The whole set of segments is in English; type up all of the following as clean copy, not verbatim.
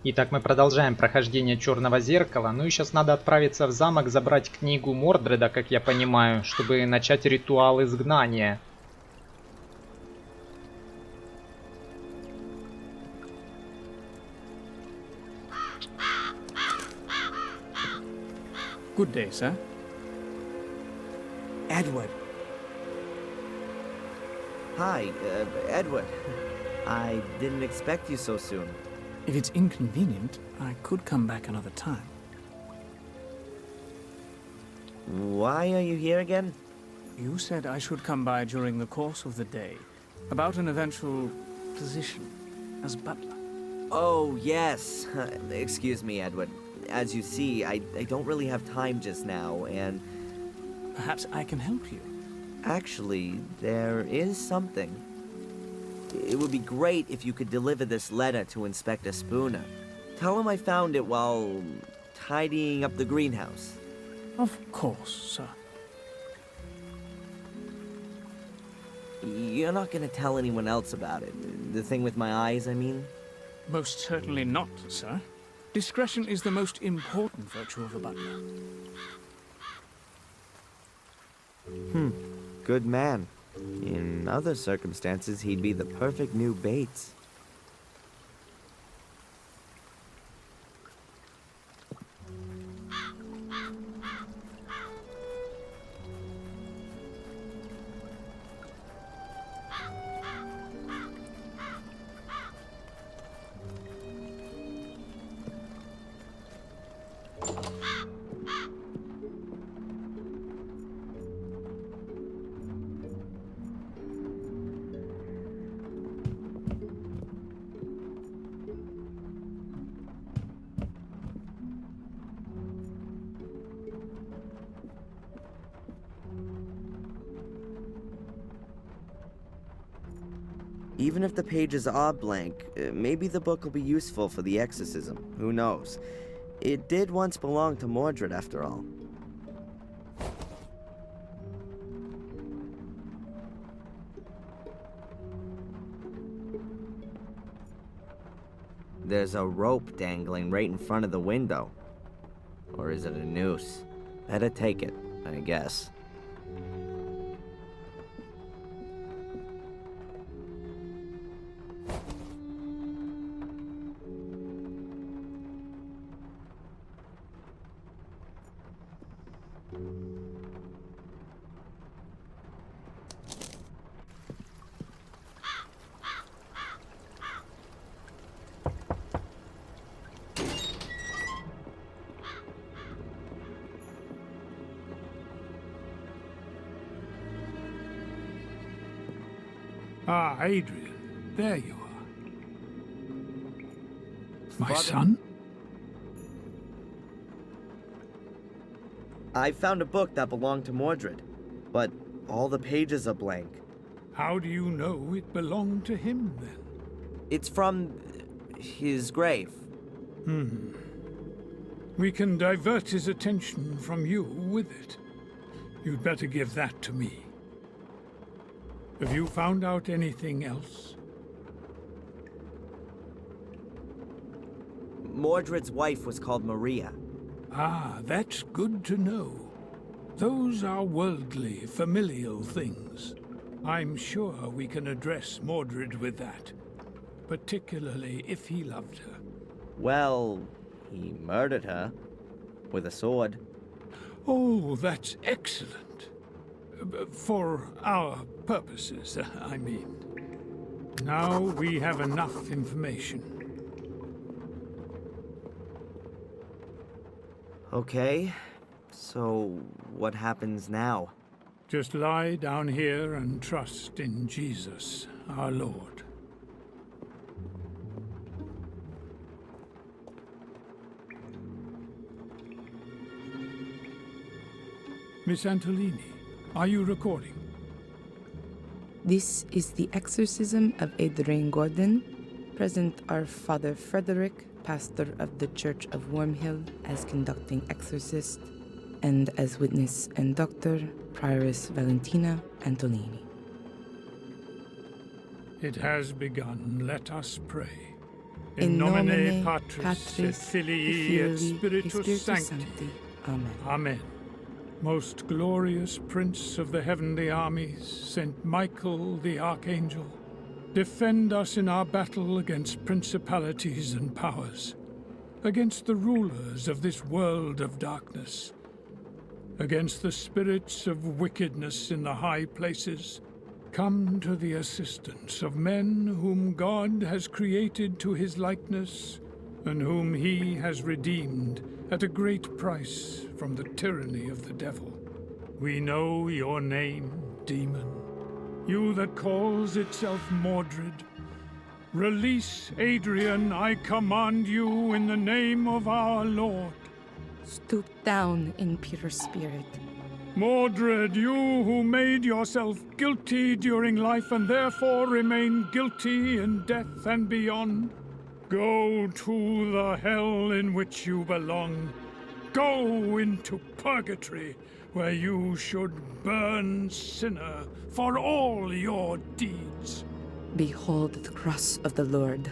Итак, мы продолжаем прохождение Черного зеркала. Ну и сейчас надо отправиться в замок, забрать книгу Мордреда, как я понимаю, чтобы начать ритуал изгнания. Good day, sir. Edward. Hi, Edward. I didn't expect you so soon. If it's inconvenient, I could come back another time. Why are you here again? You said I should come by during the course of the day, about an eventual position as butler. Oh, yes. Excuse me, Edward. As you see, I don't really have time just now, and... Perhaps I can help you. Actually, there is something. It would be great if you could deliver this letter to Inspector Spooner. Tell him I found it while tidying up the greenhouse. Of course, sir. You're not gonna tell anyone else about it. The thing with my eyes, I mean? Most certainly not, sir. Discretion is the most important virtue of a butler. Good man. In other circumstances, he'd be the perfect new Bates. Even if the pages are blank, maybe the book will be useful for the exorcism. Who knows? It did once belong to Mordred, after all. There's a rope dangling right in front of the window. Or is it a noose? Better take it, I guess. Ah, Adrian, there you are. My Father? son? I found a book that belonged to Mordred, but all the pages are blank. How do you know it belonged to him, then? It's from his grave. We can divert his attention from you with it. You'd better give that to me. Have you found out anything else? Mordred's wife was called Maria. Ah, that's good to know. Those are worldly, familial things. I'm sure we can address Mordred with that, particularly if he loved her. Well, he murdered her with a sword. Oh, that's excellent. For our purposes, I mean. Now we have enough information. Okay, so what happens now? Just lie down here and trust in Jesus, our Lord. Miss Antolini, are you recording? This is the exorcism of Adrian Gordon. Present are Father Frederick, pastor of the Church of Wormhill, as conducting exorcist, and as witness and doctor, Prioress Valentina Antolini. It has begun. Let us pray. In nomine Patris et Filii et Spiritus Sancti. Amen. Amen. Most glorious Prince of the heavenly armies, Saint Michael the Archangel, defend us in our battle against principalities and powers, against the rulers of this world of darkness, against the spirits of wickedness in the high places. Come to the assistance of men whom God has created to his likeness, and whom he has redeemed at a great price from the tyranny of the devil. We know your name, demon, you that calls itself Mordred. Release Adrian, I command you in the name of our Lord. Stoop down, impure spirit. Mordred, you who made yourself guilty during life and therefore remain guilty in death and beyond, go to the hell in which you belong. Go into purgatory, where you should burn sinner for all your deeds. Behold the cross of the Lord.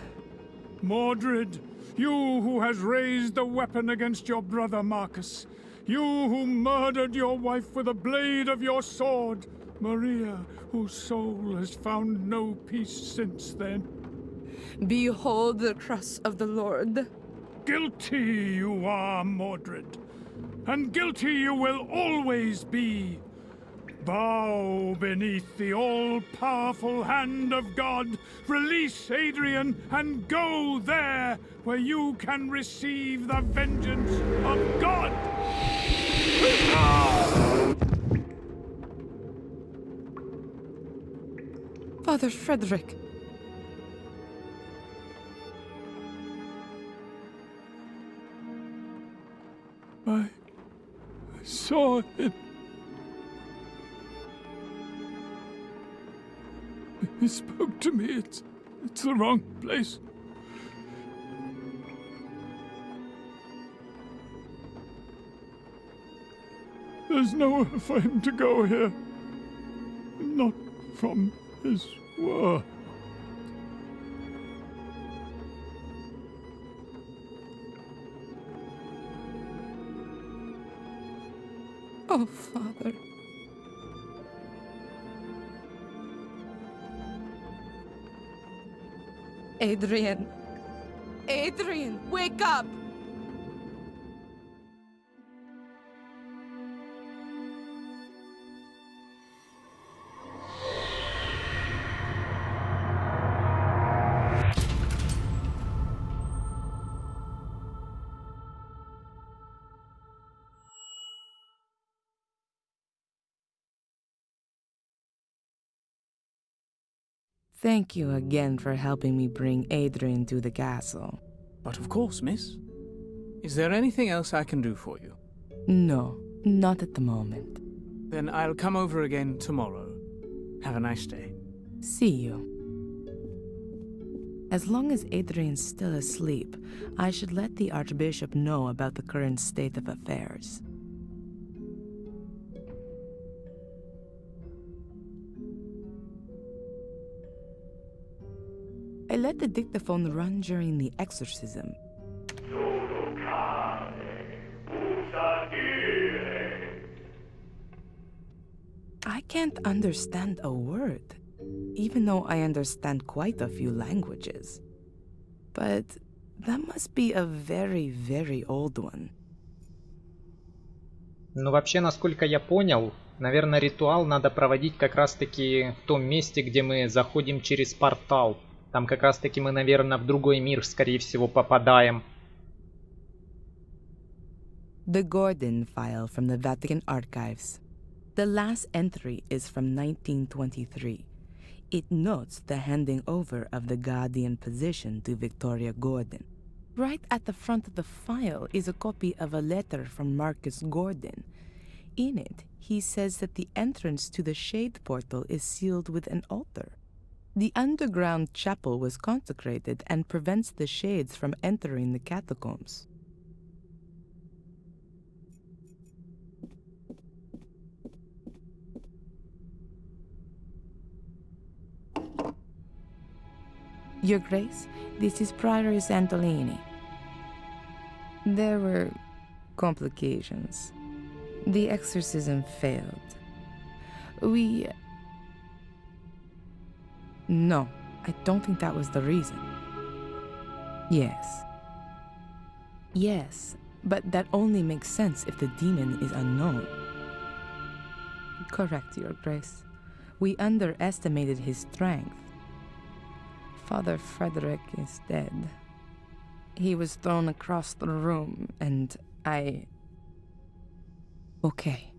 Mordred, you who has raised the weapon against your brother Marcus, you who murdered your wife with a blade of your sword, Maria, whose soul has found no peace since then. Behold the cross of the Lord. Guilty you are, Mordred, and guilty you will always be. Bow beneath the all-powerful hand of God. Release Adrian and go there where you can receive the vengeance of God. Father Frederick. I saw him. He spoke to me. It's the wrong place. There's nowhere for him to go here. Not from his world. Oh, Father. Adrian. Adrian, wake up! Thank you again for helping me bring Adrian to the castle. But of course, miss. Is there anything else I can do for you? No, not at the moment. Then I'll come over again tomorrow. Have a nice day. See you. As long as Adrian's still asleep, I should let the Archbishop know about the current state of affairs. I let the dictaphone run during the exorcism. I can't understand a word, even though I understand quite a few languages. But that must be a very, very old one. Ну, вообще, насколько я понял, наверное, ритуал надо проводить как раз-таки в том месте, где мы заходим через портал. Там как раз-таки мы, наверное, в другой мир, скорее всего, попадаем. The Gordon file from the Vatican Archives. The last entry is from 1923. It notes the handing over of the guardian position to Victoria Gordon. Right at the front of the file is a copy of a letter from Marcus Gordon. In it, he says that the entrance to the Shade Portal is sealed with an altar. The underground chapel was consecrated and prevents the shades from entering the catacombs. Your Grace, this is Prior Santolini. There were complications. The exorcism failed. No, I don't think that was the reason. Yes, but that only makes sense if the demon is unknown. Correct, Your Grace. We underestimated his strength. Father Frederick is dead. He was thrown across the room, and Okay.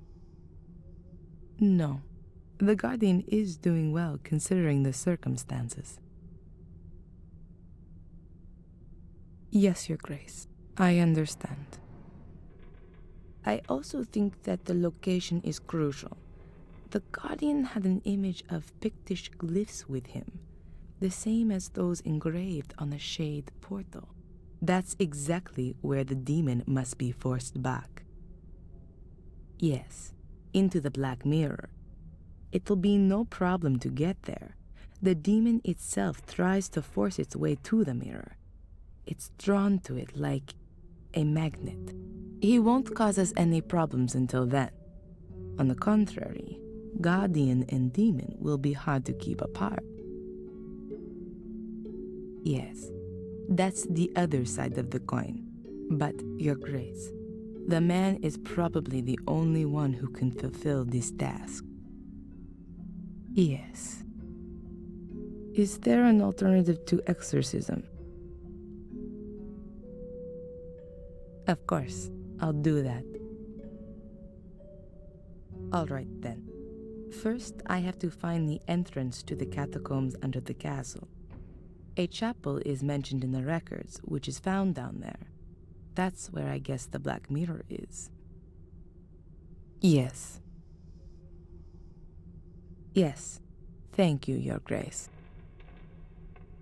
No. The Guardian is doing well considering the circumstances. Yes, Your Grace. I understand. I also think that the location is crucial. The Guardian had an image of Pictish glyphs with him, the same as those engraved on the Shade portal. That's exactly where the demon must be forced back. Yes, into the Black Mirror. It'll be no problem to get there. The demon itself tries to force its way to the mirror. It's drawn to it like a magnet. He won't cause us any problems until then. On the contrary, Guardian and demon will be hard to keep apart. Yes, that's the other side of the coin. But, Your Grace, the man is probably the only one who can fulfill this task. Yes. Is there an alternative to exorcism? Of course, I'll do that. All right then. First, I have to find the entrance to the catacombs under the castle. A chapel is mentioned in the records, which is found down there. That's where I guess the Black Mirror is. Yes. Yes. Thank you, Your Grace.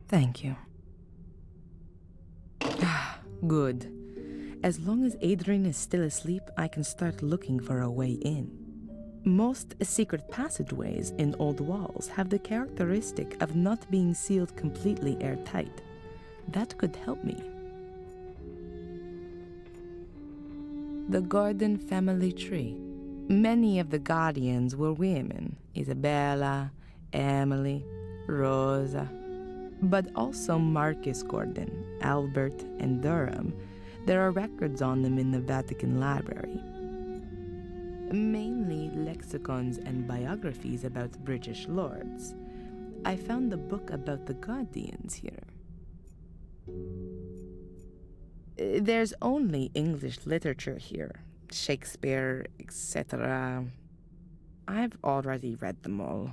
Thank you. Good. As long as Adrian is still asleep, I can start looking for a way in. Most secret passageways in old walls have the characteristic of not being sealed completely airtight. That could help me. The Gordon family tree. Many of the Guardians were women. Isabella, Emily, Rosa, but also Marcus Gordon, Albert, and Durham. There are records on them in the Vatican Library. Mainly lexicons and biographies about British lords. I found the book about the Guardians here. There's only English literature here. Shakespeare, etc. I've already read them all.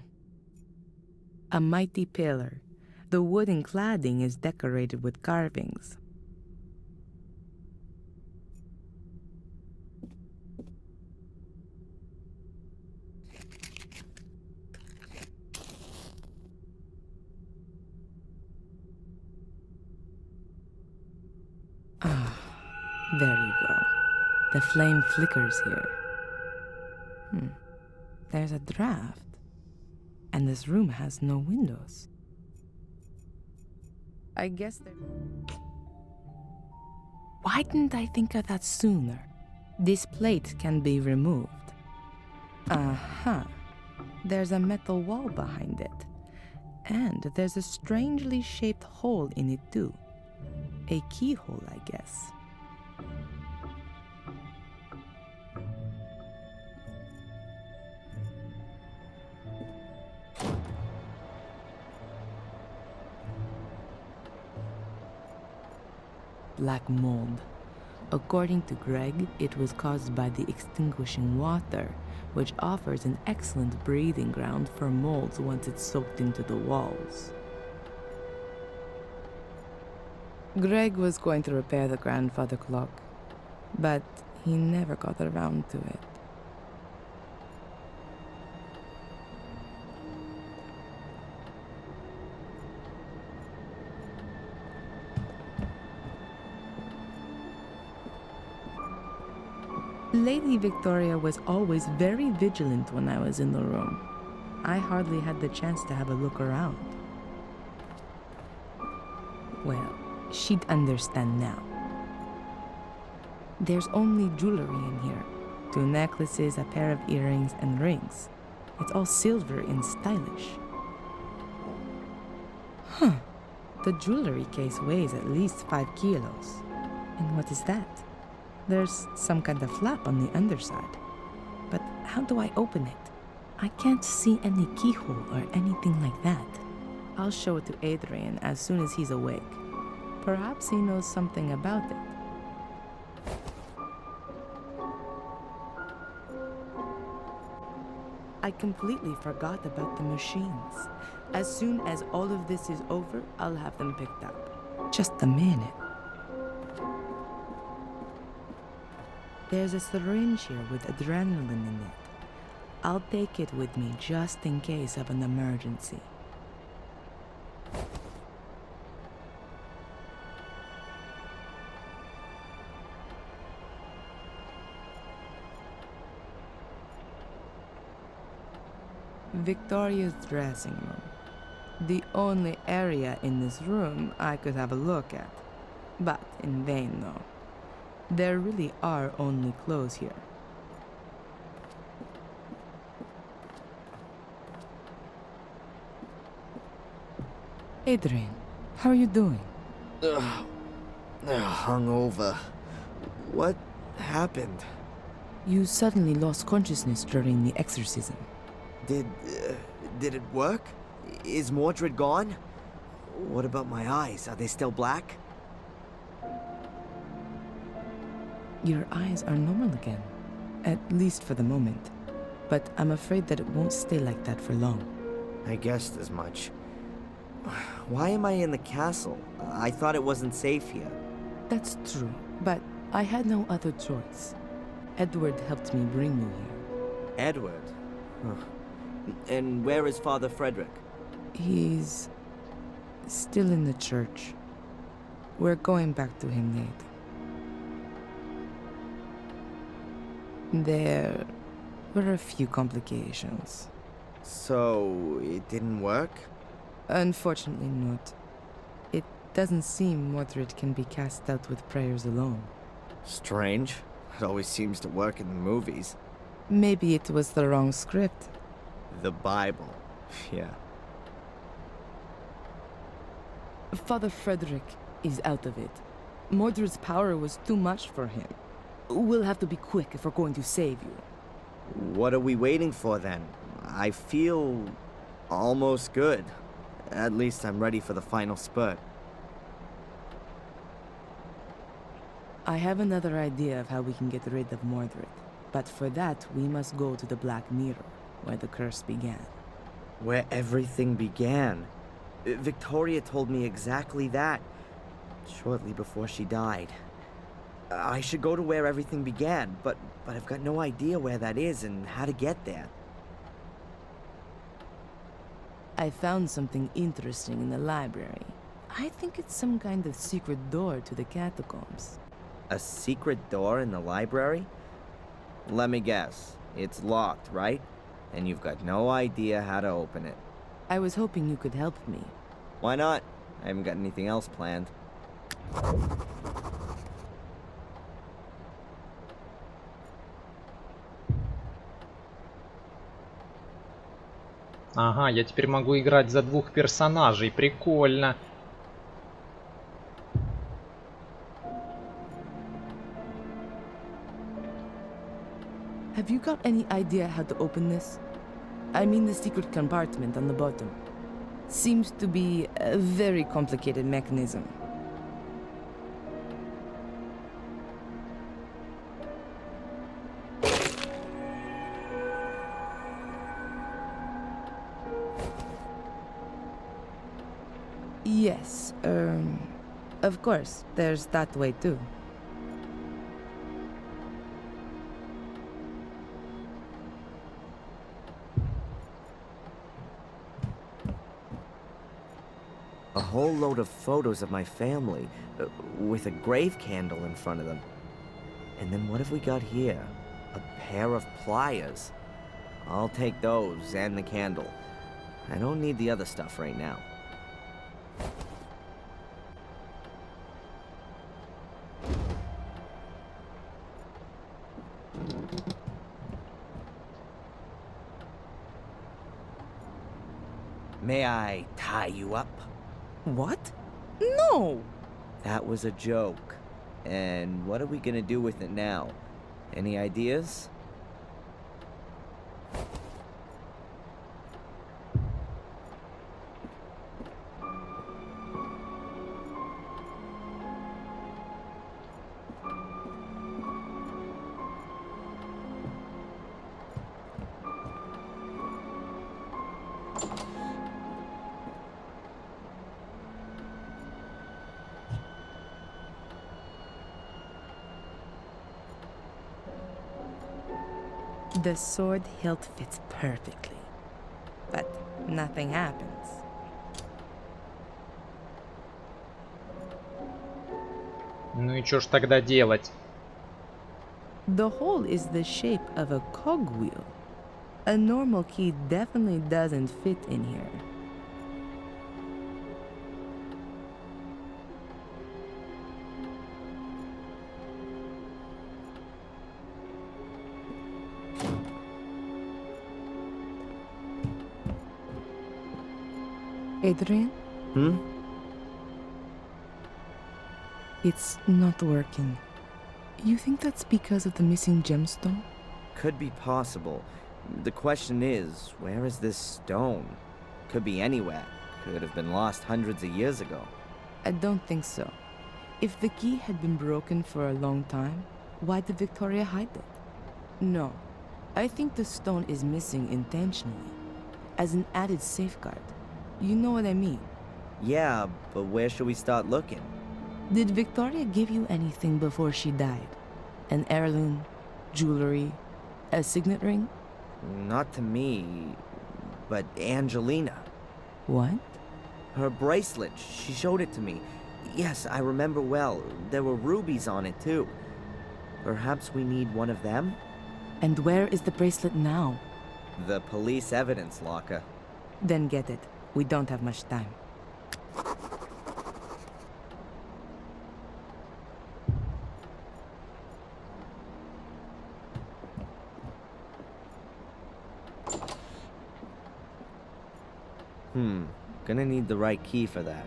A mighty pillar. The wooden cladding is decorated with carvings. There you go. The flame flickers here. There's a draft. And this room has no windows. I guess there... Why didn't I think of that sooner? This plate can be removed. There's a metal wall behind it. And there's a strangely shaped hole in it too. A keyhole, I guess. Black mold. According to Greg, it was caused by the extinguishing water, which offers an excellent breeding ground for molds once it's soaked into the walls. Greg was going to repair the grandfather clock, but he never got around to it. Lady Victoria was always very vigilant when I was in the room. I hardly had the chance to have a look around. she'd understand now. There's only jewelry in here. 2 necklaces, a pair of earrings, and rings. It's all silver and stylish. Huh. The jewelry case weighs at least 5 kilos. And what is that? There's some kind of flap on the underside. But how do I open it? I can't see any keyhole or anything like that. I'll show it to Adrian as soon as he's awake. Perhaps he knows something about it. I completely forgot about the machines. As soon as all of this is over, I'll have them picked up. Just a minute. There's a syringe here with adrenaline in it. I'll take it with me just in case of an emergency. Victoria's dressing room. The only area in this room I could have a look at. But in vain, though. There really are only clothes here. Adrian, how are you doing? Hungover. What happened? You suddenly lost consciousness during the exorcism. Did it work? Is Mordred gone? What about my eyes? Are they still black? Your eyes are normal again. At least for the moment. But I'm afraid that it won't stay like that for long. I guessed as much. Why am I in the castle? I thought it wasn't safe here. That's true, but I had no other choice. Edward helped me bring you here. Edward? Huh. And where is Father Frederick? He's still in the church. We're going back to him later. There were a few complications. So, it didn't work? Unfortunately not. It doesn't seem Mordred can be cast out with prayers alone. Strange. It always seems to work in the movies. Maybe it was the wrong script. The Bible. Yeah. Father Frederick is out of it. Mordred's power was too much for him. We'll have to be quick if we're going to save you. What are we waiting for then? I feel almost good. At least I'm ready for the final spurt. I have another idea of how we can get rid of Mordred. But for that, we must go to the Black Mirror, where the curse began. Where everything began. Victoria told me exactly that, shortly before she died. I should go to where everything began, but I've got no idea where that is and how to get there. I found something interesting in the library. I think it's some kind of secret door to the catacombs. A secret door in the library? Let me guess. It's locked, right? And you've got no idea how to open it. I was hoping you could help me. Why not? I haven't got anything else planned. Ага, я теперь могу играть за 2 персонажей. Прикольно. Have you got any idea how to open this? I mean the secret compartment on the bottom. Seems to be a very complicated mechanism. Yes, of course, there's that way too. A whole load of photos of my family, with a grave candle in front of them. And then what have we got here? A pair of pliers. I'll take those and the candle. I don't need the other stuff right now. May I tie you up? What? No! That was a joke. And what are we gonna do with it now? Any ideas? The sword hilt fits perfectly, but nothing happens. Ну и что ж тогда делать? The hole is the shape of a cogwheel. A normal key definitely doesn't fit in here. Adrian? It's not working. You think that's because of the missing gemstone? Could be possible. The question is, where is this stone? Could be anywhere. Could have been lost hundreds of years ago. I don't think so. If the key had been broken for a long time, why did Victoria hide it? No. I think the stone is missing intentionally, as an added safeguard. You know what I mean? Yeah, but where should we start looking? Did Victoria give you anything before she died? An heirloom? Jewelry? A signet ring? Not to me, but Angelina. What? Her bracelet, she showed it to me. Yes, I remember well. There were rubies on it too. Perhaps we need one of them? And where is the bracelet now? The police evidence locker. Then get it. We don't have much time. Gonna need the right key for that.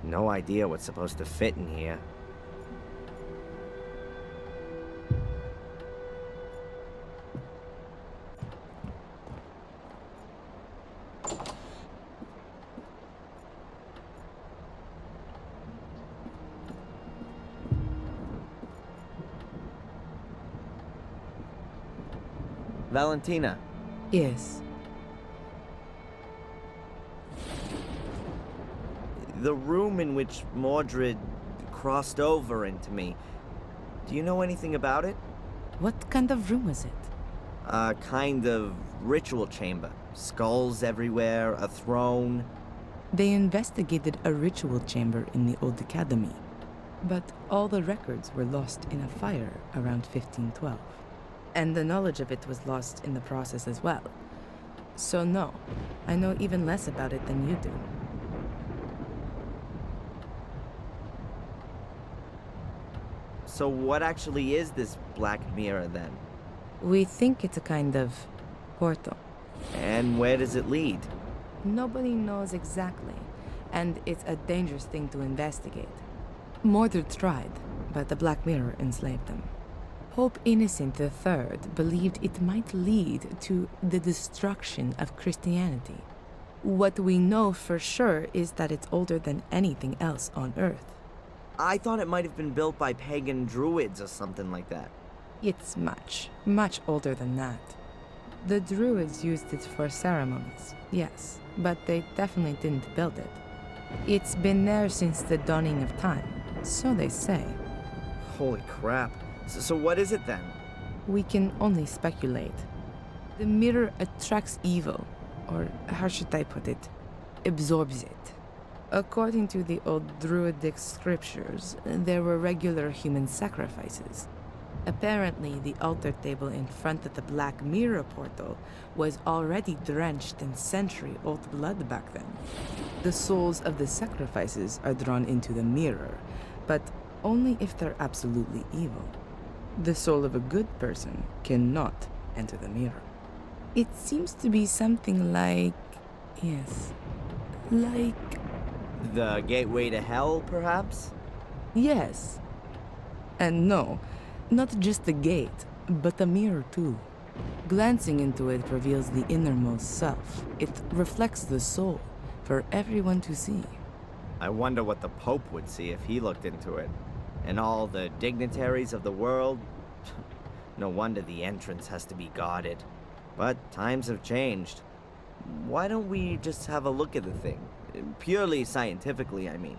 No idea what's supposed to fit in here. Valentina. Yes. The room in which Mordred crossed over into me. Do you know anything about it? What kind of room was it? A kind of ritual chamber. Skulls everywhere, a throne. They investigated a ritual chamber in the old academy, but all the records were lost in a fire around 1512. And the knowledge of it was lost in the process as well. So no, I know even less about it than you do. So what actually is this black mirror then? We think it's a kind of portal. And where does it lead? Nobody knows exactly, and it's a dangerous thing to investigate. Mordred tried, but the Black Mirror enslaved them. Pope Innocent III believed it might lead to the destruction of Christianity. What we know for sure is that it's older than anything else on Earth. I thought it might have been built by pagan druids or something like that. It's much, much older than that. The Druids used it for ceremonies, yes, but they definitely didn't build it. It's been there since the dawning of time, so they say. Holy crap. So what is it then? We can only speculate. The mirror attracts evil, or how should I put it? Absorbs it. According to the old Druidic scriptures, there were regular human sacrifices. Apparently, the altar table in front of the Black Mirror portal was already drenched in century-old blood back then. The souls of the sacrifices are drawn into the mirror, but only if they're absolutely evil. The soul of a good person cannot enter the mirror. It seems to be something like... Yes. Like... The gateway to hell, perhaps? Yes. And no, not just the gate, but the mirror too. Glancing into it reveals the innermost self. It reflects the soul for everyone to see. I wonder what the Pope would see if he looked into it. And all the dignitaries of the world. No wonder the entrance has to be guarded. But times have changed. Why don't we just have a look at the thing? Purely scientifically, I mean.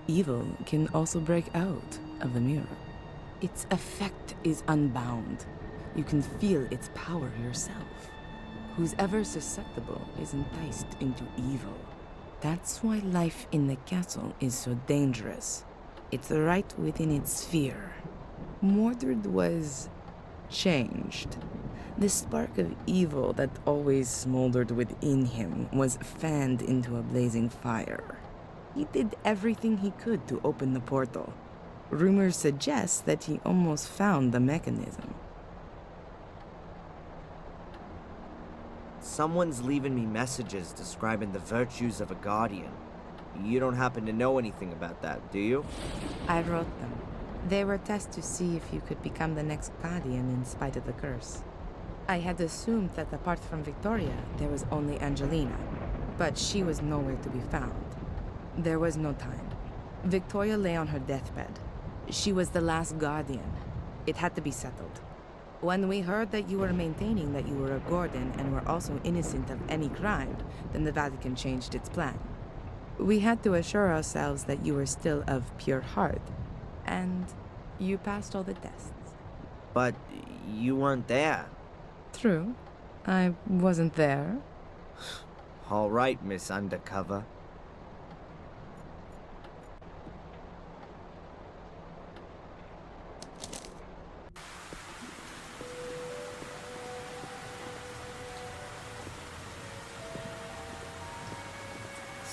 Evil can also break out of the mirror. Its effect is unbound. You can feel its power yourself. Who's ever susceptible is enticed into evil. That's why life in the castle is so dangerous. It's right within its sphere. Mordred was changed. The spark of evil that always smoldered within him was fanned into a blazing fire. He did everything he could to open the portal. Rumors suggest that he almost found the mechanism. Someone's leaving me messages describing the virtues of a guardian. You don't happen to know anything about that, do you? I wrote them. They were tests to see if you could become the next guardian in spite of the curse. I had assumed that apart from Victoria, there was only Angelina, but she was nowhere to be found. There was no time. Victoria lay on her deathbed. She was the last guardian. It had to be settled. When we heard that you were maintaining that you were a Gordon and were also innocent of any crime, then the Vatican changed its plan. We had to assure ourselves that you were still of pure heart, and you passed all the tests. But you weren't there. True. I wasn't there. All right, Miss Undercover.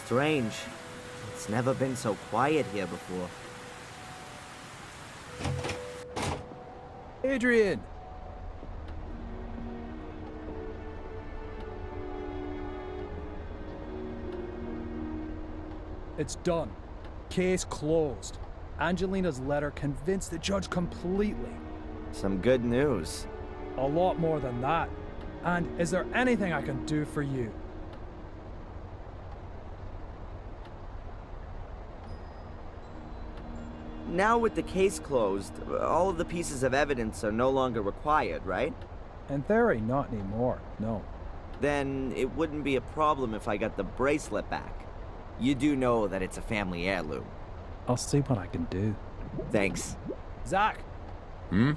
Strange. It's never been so quiet here before. Adrian! It's done. Case closed. Angelina's letter convinced the judge completely. Some good news. A lot more than that. And is there anything I can do for you? Now with the case closed, all of the pieces of evidence are no longer required, right? In theory, not anymore, no. Then it wouldn't be a problem if I got the bracelet back. You do know that it's a family heirloom. I'll see what I can do. Thanks. Zach! Hmm?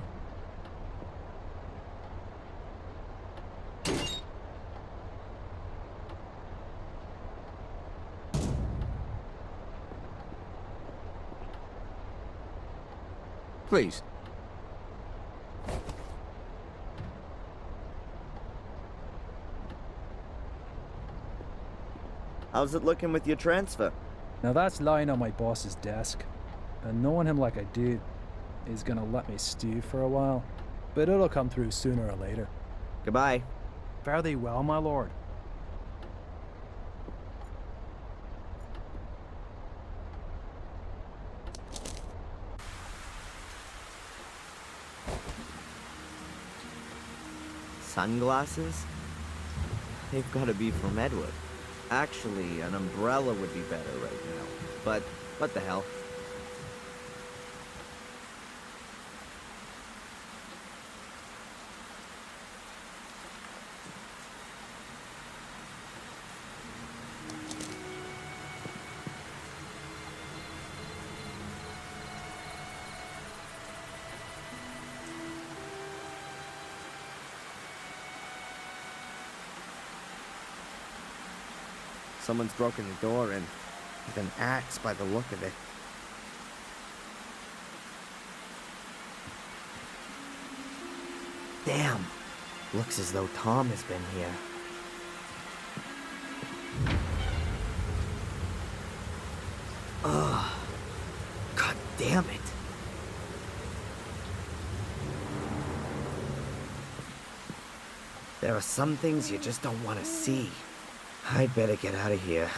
Please. How's it looking with your transfer? Now that's lying on my boss's desk. And knowing him like I do, he's gonna let me stew for a while. But it'll come through sooner or later. Goodbye. Fare thee well, my lord. Sunglasses? They've got to be from Edward. Actually, an umbrella would be better right now. But what the hell? Someone's broken the door in with an axe by the look of it. Damn! Looks as though Tom has been here. Ugh. God damn it. There are some things you just don't want to see. I'd better get out of here.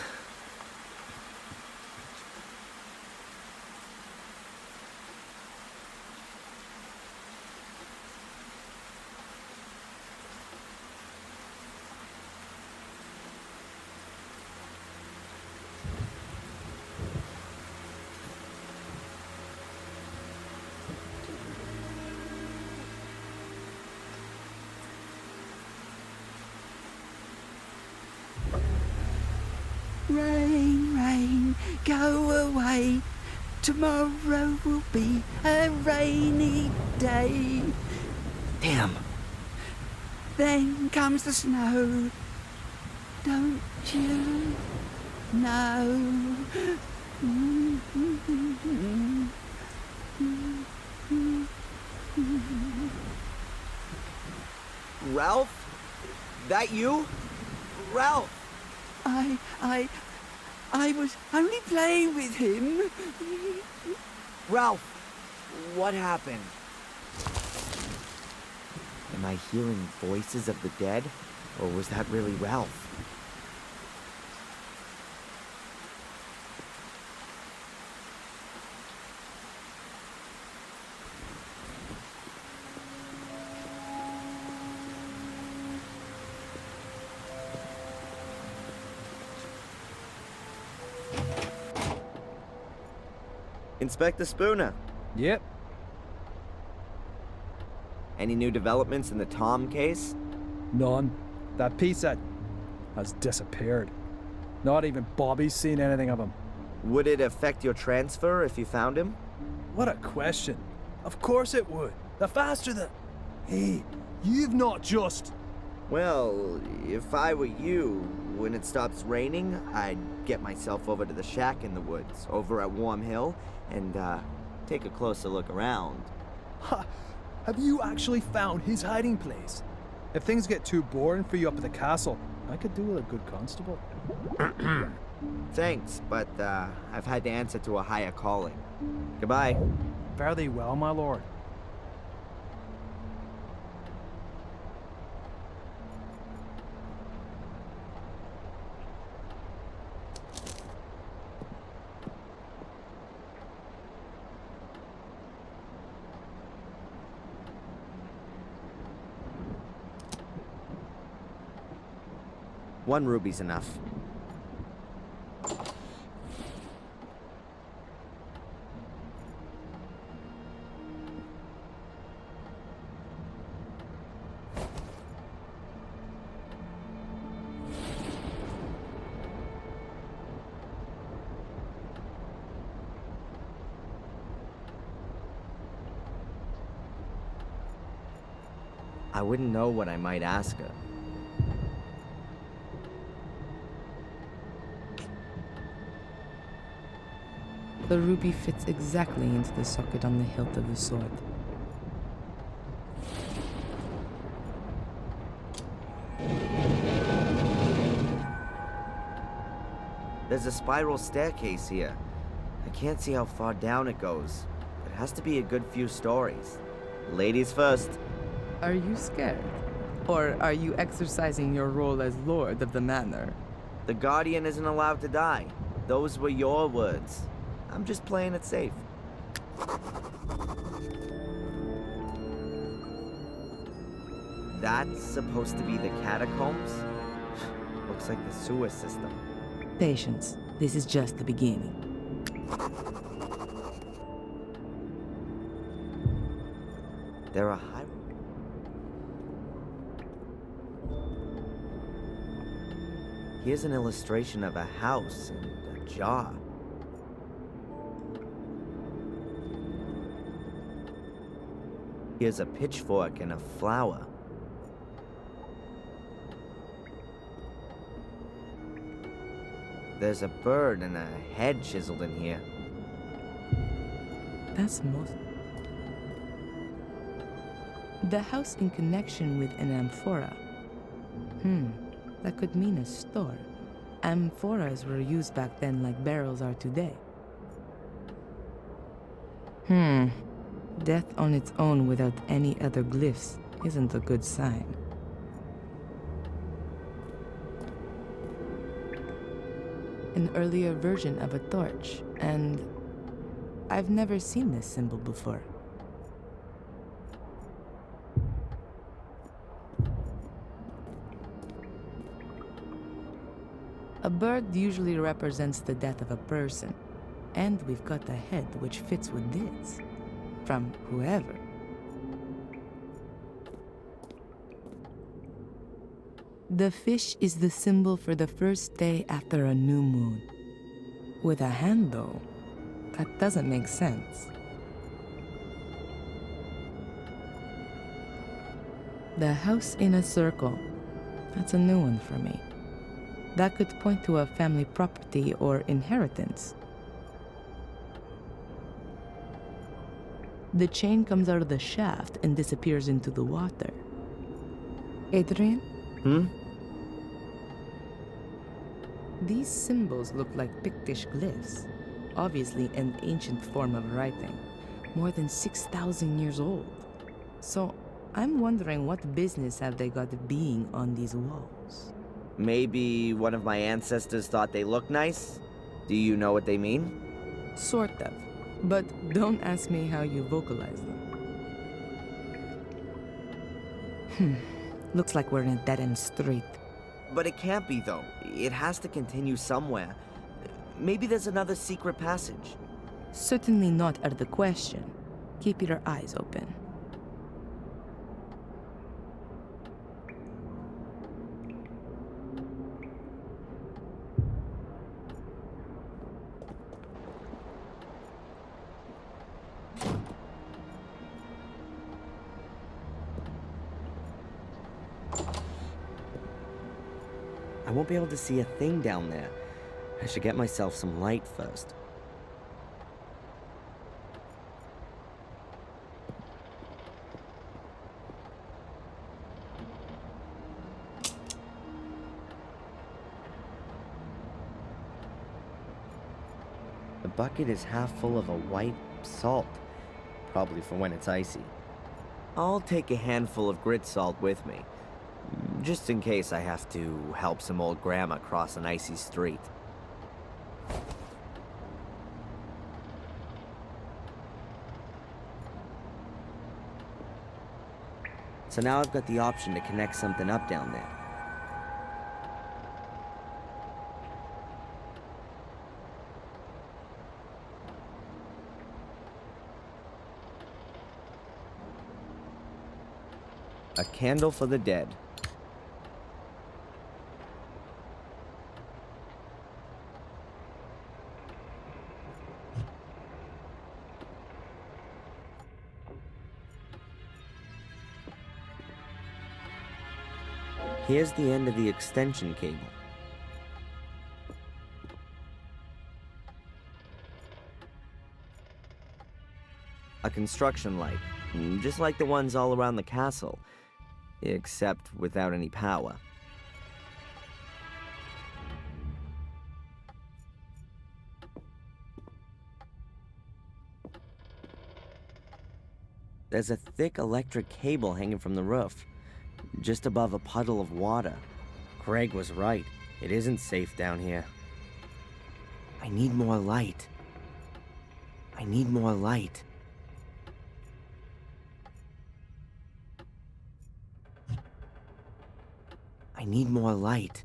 Rain, rain, go away. Tomorrow will be a rainy day. Damn. Then comes the snow. Don't you know? Ralph? That you? Ralph! I was only playing with him. Ralph! What happened? Am I hearing voices of the dead? Or was that really Ralph? Inspector Spooner. Yep. Any new developments in the Tom case? None. That piece that has disappeared. Not even Bobby's seen anything of him. Would it affect your transfer if you found him? What a question. Of course it would. The faster the... Hey, you've not just... Well, if I were you, when it stops raining, I'd get myself over to the shack in the woods, over at Warm Hill, and, take a closer look around. Ha! Have you actually found his hiding place? If things get too boring for you up at the castle, I could do with a good constable. Thanks, but, I've had to answer to a higher calling. Goodbye. Fare thee well, my lord. One ruby's enough. I wouldn't know what I might ask her. The ruby fits exactly into the socket on the hilt of the sword. There's a spiral staircase here. I can't see how far down it goes. It has to be a good few stories. Ladies first. Are you scared? Or are you exercising your role as lord of the manor? The Guardian isn't allowed to die. Those were your words. I'm just playing it safe. That's supposed to be the catacombs? Looks like the sewer system. Patience. This is just the beginning. There are high... Here's an illustration of a house and a jar. Here's a pitchfork and a flower. There's a bird and a head chiseled in here. That's most... The house in connection with an amphora. That could mean a store. Amphoras were used back then like barrels are today. Death on its own without any other glyphs isn't a good sign. an earlier version of a torch, and I've never seen this symbol before. A bird usually represents the death of a person, and we've got a head which fits with this, from whoever. The fish is the symbol for the first day after a new moon. With a hand, though, that doesn't make sense. The house in a circle. That's a new one for me. That could point to a family property or inheritance. The chain comes out of the shaft and disappears into the water. Adrian? Hmm? These symbols look like Pictish glyphs, obviously an ancient form of writing, more than 6,000 years old. So I'm wondering what business have they got being on these walls? Maybe one of my ancestors thought they looked nice? Do you know what they mean? Sort of, but don't ask me how you vocalize them. Looks like we're in a dead-end street. But it can't be, though. It has to continue somewhere. Maybe there's another secret passage. Certainly not out of the question. Keep your eyes open. I won't be able to see a thing down there. I should get myself some light first. The bucket is half full of a white salt, probably for when it's icy. I'll take a handful of grit salt with me, just in case I have to help some old grandma cross an icy street. So now I've got the option to connect something up down there. A candle for the dead. Here's the end of the extension cable. A construction light, just like the ones all around the castle, except without any power. There's a thick electric cable hanging from the roof, just above a puddle of water. Craig was right. It isn't safe down here. I need more light. I need more light. I need more light.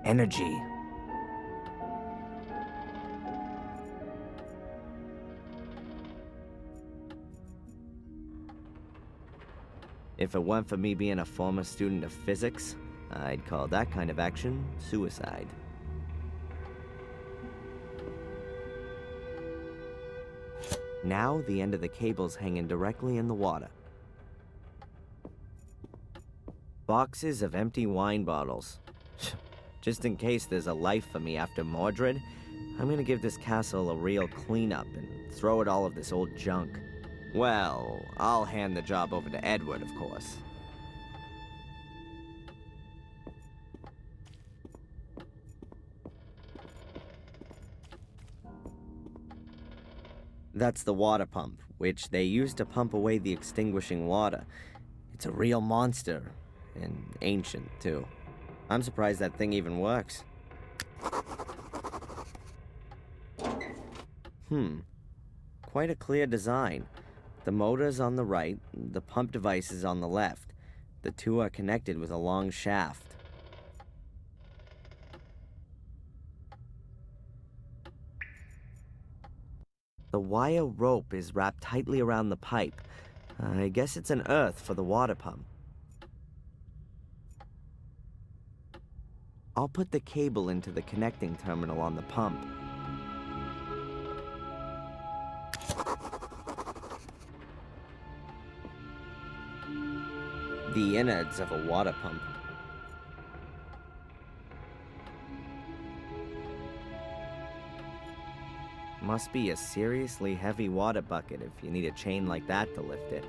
Energy. If it weren't for me being a former student of physics, I'd call that kind of action suicide. Now the end of the cable's hanging directly in the water. Boxes of empty wine bottles. Just in case there's a life for me after Mordred, I'm gonna give this castle a real cleanup and throw at all of this old junk. Well, I'll hand the job over to Edward, of course. That's the water pump, which they use to pump away the extinguishing water. It's a real monster, and ancient, too. I'm surprised that thing even works. Quite a clear design. The motor's on the right, the pump device is on the left. The two are connected with a long shaft. The wire rope is wrapped tightly around the pipe. I guess it's an earth for the water pump. I'll put the cable into the connecting terminal on the pump. The innards of a water pump. Must be a seriously heavy water bucket if you need a chain like that to lift it.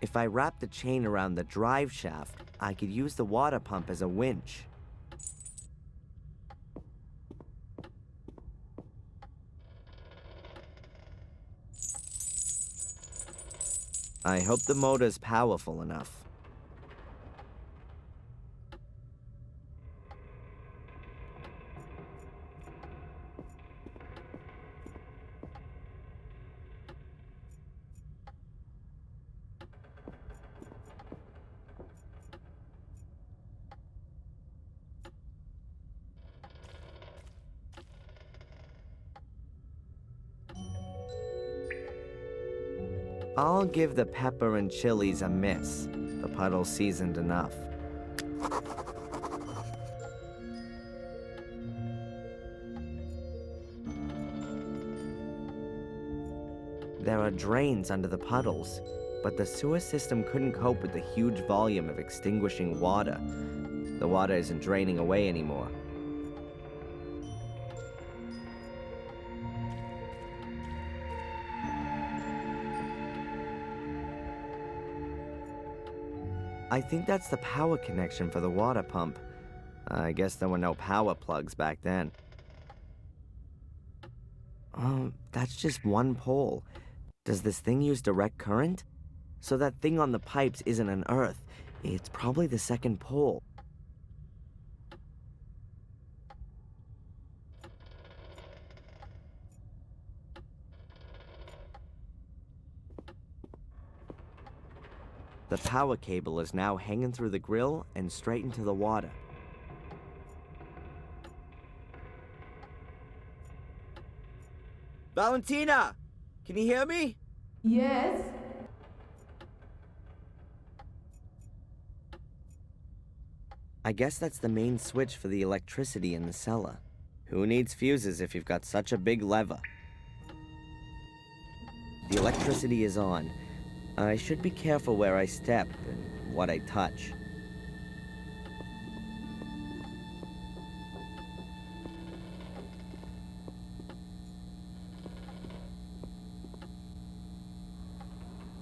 If I wrap the chain around the drive shaft, I could use the water pump as a winch. I hope the motor's powerful enough. I'll give the pepper and chilies a miss. The puddle's seasoned enough. There are drains under the puddles, but the sewer system couldn't cope with the huge volume of extinguishing water. The water isn't draining away anymore. I think that's the power connection for the water pump. I guess there were no power plugs back then. Oh, that's just one pole. Does this thing use direct current? So that thing on the pipes isn't an earth. It's probably the second pole. The power cable is now hanging through the grill and straight into the water. Valentina! Can you hear me? Yes? I guess that's the main switch for the electricity in the cellar. Who needs fuses if you've got such a big lever? The electricity is on. I should be careful where I step and what I touch.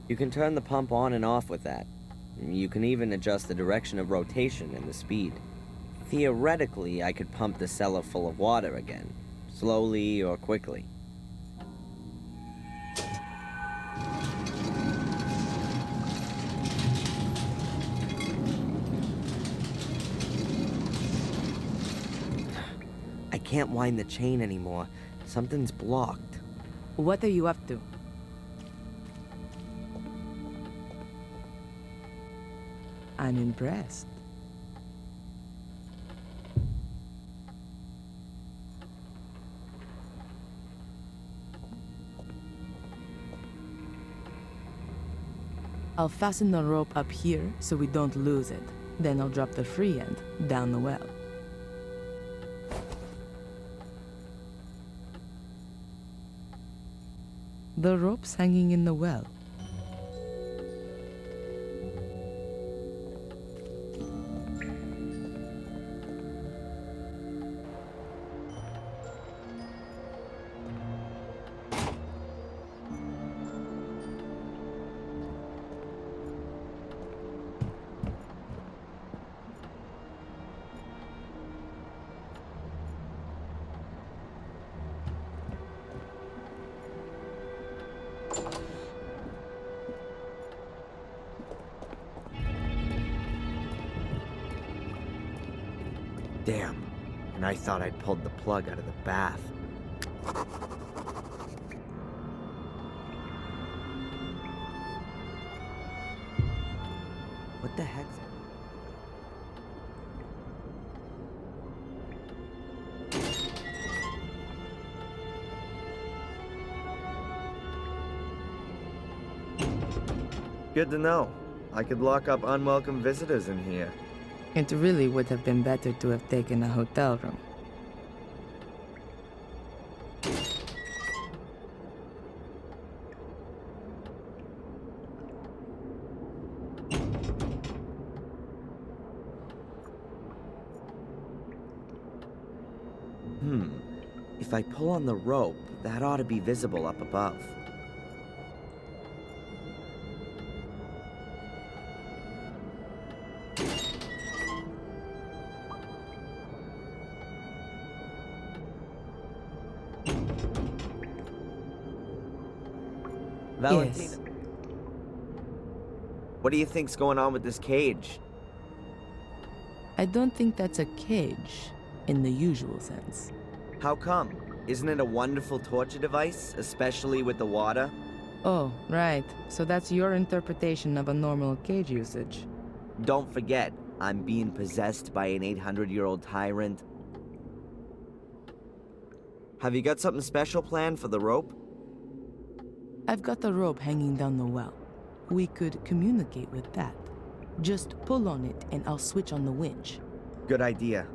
You can turn the pump on and off with that. You can even adjust the direction of rotation and the speed. Theoretically, I could pump the cellar full of water again, slowly or quickly. I can't wind the chain anymore. Something's blocked. What are you up to? I'm impressed. I'll fasten the rope up here so we don't lose it. Then I'll drop the free end down the well. The rope's hanging in the well. Damn. And I thought I'd pulled the plug out of the bath. What the heck? Good to know. I could lock up unwelcome visitors in here. It really would have been better to have taken a hotel room. If I pull on the rope, that ought to be visible up above. Valentina. Yes. What do you think's going on with this cage? I don't think that's a cage in the usual sense. How come? Isn't it a wonderful torture device, especially with the water? Oh, right. So that's your interpretation of a normal cage usage. Don't forget, I'm being possessed by an 800-year-old tyrant. Have you got something special planned for the rope? I've got a rope hanging down the well. We could communicate with that. Just pull on it and I'll switch on the winch. Good idea.